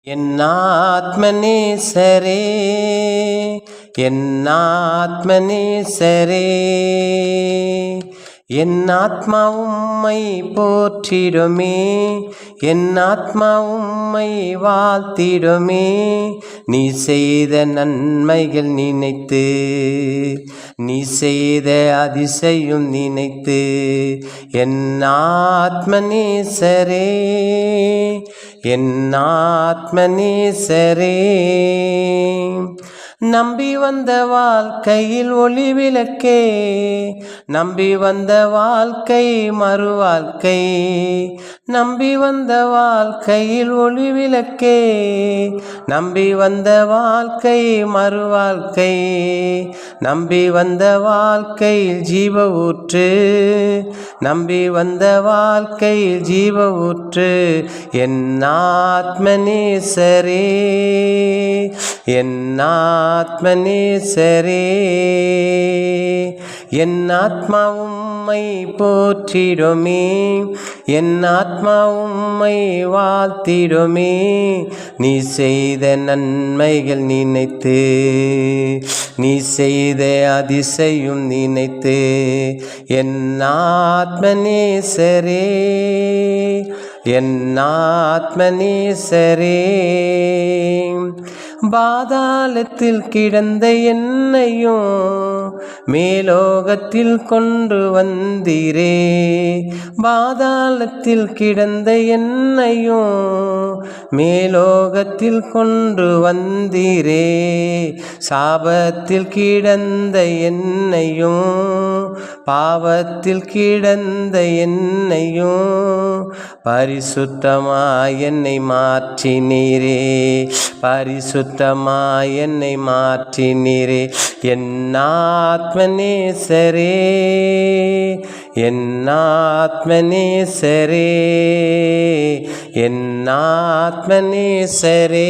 என்னாத்மநேசரே, என்னாத்மநேசரே, என் ஆத்மா உம்மை போற்றிடுமே, என் ஆத்மா உம்மை வாழ்த்திடுமே. நீ செய்த நன்மைகள் நினைத்து, நீ செய்த அதிசயம் நினைத்து, என் ஆத்மநேசரே, என் ஆத்மநேசரே. நம்பி வந்த வாழ்க்கையில் ஒளி விளக்கே, நம்பி வந்த வாழ்க்கை மறு வாழ்க்கை, நம்பி வந்த வாழ்க்கையில் ஒளி விளக்கே, நம்பி வந்த வாழ்க்கை மறு வாழ்க்கை, நம்பி வந்த வாழ்க்கையில் ஜீவ ஊற்று, நம்பி வந்த வாழ்க்கையில் ஜீவ ஊற்று. என் ஆத்மநேசரே, என் ஆத்மநேசரே, என் ஆத்மா உம்மை போற்றிடுமே, என் ஆத்மா உம்மை வாழ்த்திடுமே. நீ செய்த நன்மைகள் நினைத்து, நீ செய்த அதிசயம் நினைத்து, என் ஆத்மநேசரே, என் ஆத்மநேசரே. பாதாளத்தில் கிடந்த என்னையும் மேலோகத்தில் கொண்டு வந்தீரே, பாதாளத்தில் கிடந்த என்னையும் மேலோகத்தில் கொண்டு வந்தீரே. சாபத்தில் கிடந்த என்னையும், பாவத்தில் கிடந்த என்னையும் பரிசுத்தமாய் என்னை மாற்றினீரே, பரிசுத்தமாய் என்னை மாற்றினீரே. என் ஆத்மநேசரே, என் ஆத்மநேசரே, என் ஆத்மநேசரே,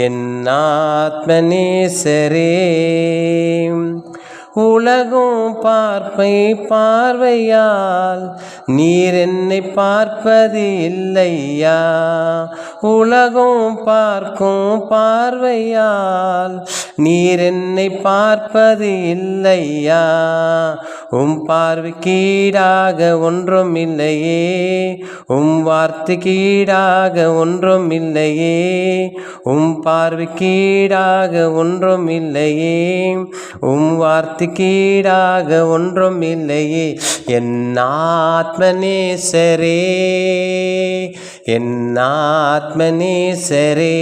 என் ஆத்மநேசரே. உலகும் பார்ப்பை பார்வையால் நீர் என்னை பார்ப்பது இல்லையா, உலகம் பார்க்கும் பார்வையால் நீர் என்னை பார்ப்பது இல்லையா. பார்வைக்கு ஈடாக ஒன்றும் இல்லையே, வார்த்தைக்கு ஈடாக ஒன்றும் இல்லையே, பார்வைக்கு ஈடாக ஒன்றும் இல்லையே, வார்த்தைக்கு ஈடாக ஒன்றும் இல்லையே. என் ஆத்மநேசரே, என் ஆத்மநேசரே,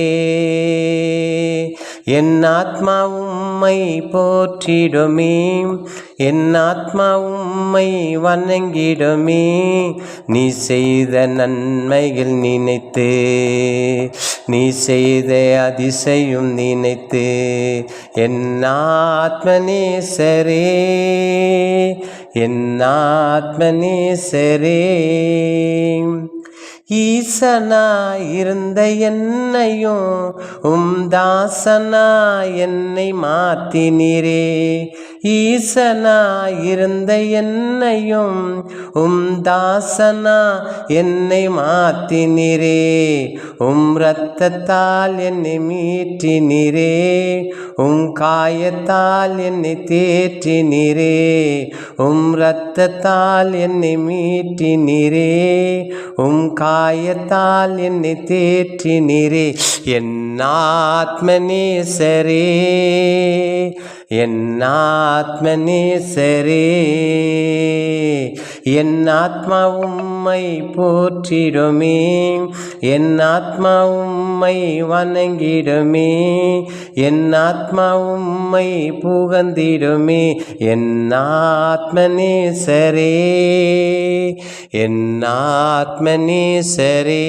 என் ஆத்மா உம்மை போற்றிடுமே, என் ஆத்மா உம்மை வணங்கிடுமே. நீ செய்த நன்மைகள் நினைத்து, நீ செய்த அதிசயம் நினைத்து, என் ஆத்மநேசரே, என் ஆத்மநேசரே. ஈசனாய் இருந்த என்னையும் தாசனாய் என்னை மாற்றினீரே, ஈசனாய் இருந்த என்னையும் தாசனா என்னை மாற்றினீரே. இரத்தத்தால் என்னை மீட்டினீரே, காயத்தால் என்னை தேற்றினீரே, இரத்தத்தால் என்னை மீட்டினீரே, காயத்தால் என்னை தேற்றினீரே. என் ஆத்மநேசரே, என் ஆத்மநேசரே, என் ஆத்மா உம்மை போற்றிடுமே, என் ஆத்மா உம்மை வணங்கிடுமே, என் ஆத்மா உம்மை புகழ்ந்திடுமே. என் ஆத்மநேசரே, என் ஆத்மநேசரே.